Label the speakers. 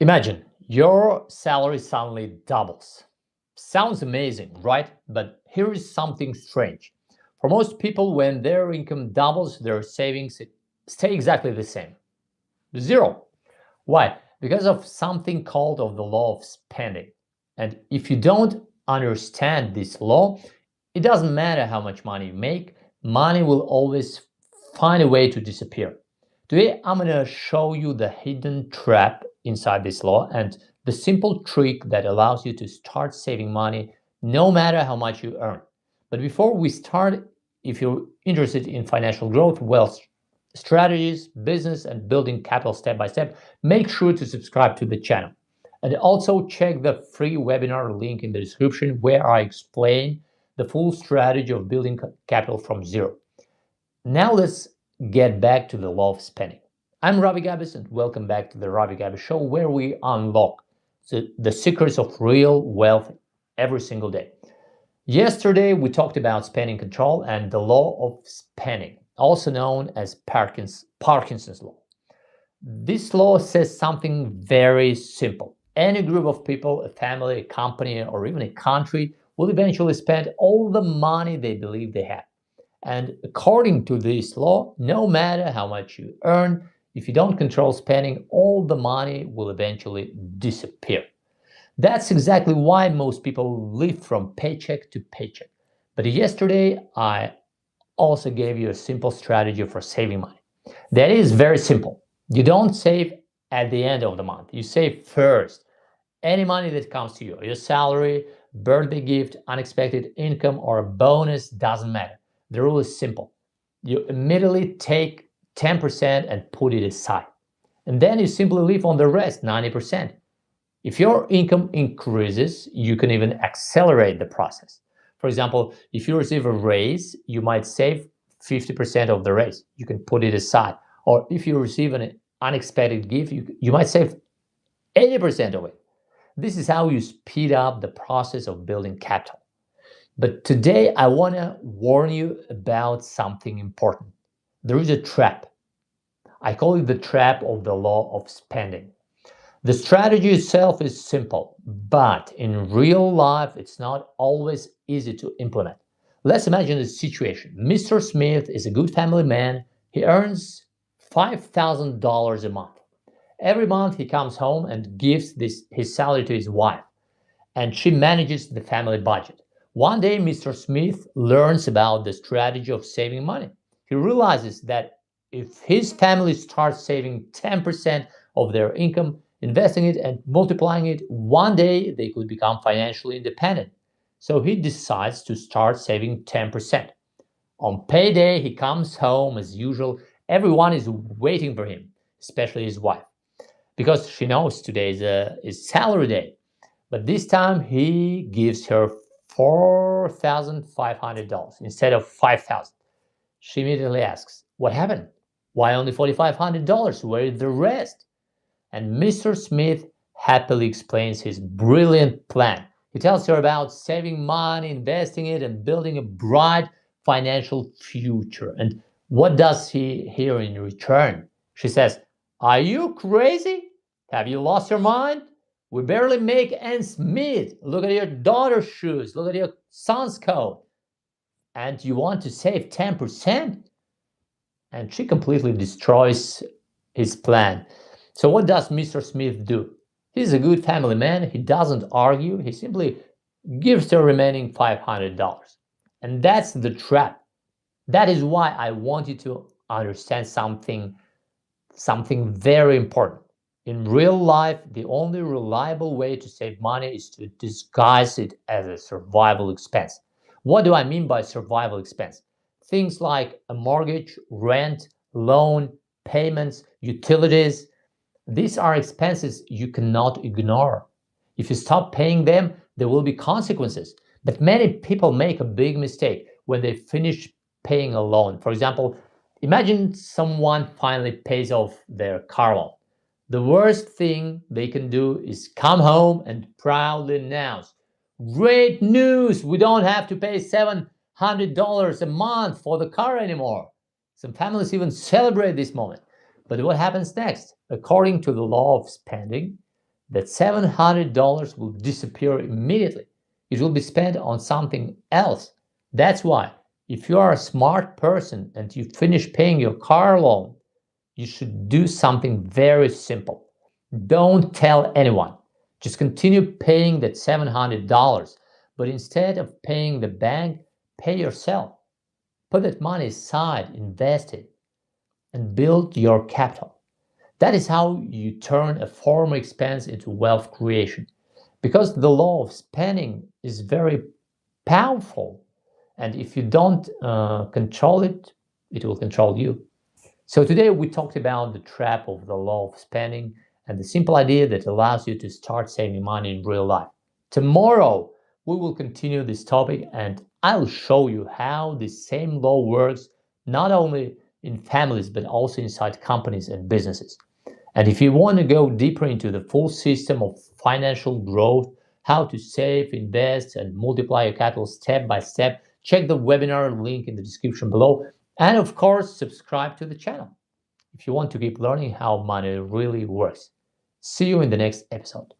Speaker 1: Imagine your salary suddenly doubles. Sounds amazing, right? But here is something strange. For most people, when their income doubles, their savings stay exactly the same. Zero. Why? Because of something called of the law of spending. And if you don't understand this law, it doesn't matter how much money you make, money will always find a way to disappear. Today, I'm going to show you the hidden trap inside this law and the simple trick that allows you to start saving money no matter how much you earn. But before we start, if you're interested in financial growth, wealth strategies, business, and building capital step by step, make sure to subscribe to the channel. And also check the free webinar link in the description where I explain the full strategy of building capital from zero. Now let's get back to the law of spending. I'm Ravi Gabis and welcome back to the Ravi Gabis Show where we unlock the secrets of real wealth every single day. Yesterday we talked about spending control and the law of spending, also known as Parkinson's law. This law says something very simple. Any group of people, a family, a company, or even a country will eventually spend all the money they believe they have. And according to this law, no matter how much you earn, if you don't control spending, all the money will eventually disappear. That's exactly why most people live from paycheck to paycheck. But yesterday, I also gave you a simple strategy for saving money. That is very simple. You don't save at the end of the month. You save first. Any money that comes to you, your salary, birthday gift, unexpected income, or a bonus, doesn't matter. The rule is simple. You immediately take 10% and put it aside. And then you simply live on the rest, 90%. If your income increases, you can even accelerate the process. For example, if you receive a raise, you might save 50% of the raise. You can put it aside. Or if you receive an unexpected gift, you might save 80% of it. This is how you speed up the process of building capital. But today I want to warn you about something important. There is a trap. I call it the trap of the law of spending. The strategy itself is simple, but in real life, it's not always easy to implement. Let's imagine a situation. Mr. Smith is a good family man. He earns $5,000 a month. Every month he comes home and gives his salary to his wife, and she manages the family budget. One day, Mr. Smith learns about the strategy of saving money. He realizes that if his family starts saving 10% of their income, investing it and multiplying it, one day they could become financially independent. So he decides to start saving 10%. On payday, he comes home as usual. Everyone is waiting for him, especially his wife, because she knows today is salary day. But this time he gives her $4,500 instead of $5,000. She immediately asks, "What happened? Why only $4,500? Where is the rest?" And Mr. Smith happily explains his brilliant plan. He tells her about saving money, investing it, and building a bright financial future. And what does he hear in return? She says, "Are you crazy? Have you lost your mind? We barely make ends meet. Look at your daughter's shoes. Look at your son's coat. And you want to save 10%?" And she completely destroys his plan. So what does Mr. Smith do? He's a good family man. He doesn't argue. He simply gives the remaining $500. And that's the trap. That is why I want you to understand something very important. In real life, the only reliable way to save money is to disguise it as a survival expense. What do I mean by survival expense? Things like a mortgage, rent, loan, payments, utilities. These are expenses you cannot ignore. If you stop paying them, there will be consequences. But many people make a big mistake when they finish paying a loan. For example, imagine someone finally pays off their car loan. The worst thing they can do is come home and proudly announce, "Great news! We don't have to pay $700 a month for the car anymore." Some families even celebrate this moment. But what happens next? According to the law of spending, that $700 will disappear immediately. It will be spent on something else. That's why, if you are a smart person and you finish paying your car loan, you should do something very simple. Don't tell anyone. Just continue paying that $700, but instead of paying the bank, pay yourself. Put that money aside, invest it, and build your capital. That is how you turn a former expense into wealth creation. Because the law of spending is very powerful, and if you don't control it, it will control you. So today we talked about the trap of the law of spending and the simple idea that allows you to start saving money in real life. Tomorrow we will continue this topic and I'll show you how this same law works not only in families but also inside companies and businesses. And if you want to go deeper into the full system of financial growth, how to save, invest, and multiply your capital step by step, check the webinar link in the description below. And of course, subscribe to the channel if you want to keep learning how money really works. See you in the next episode.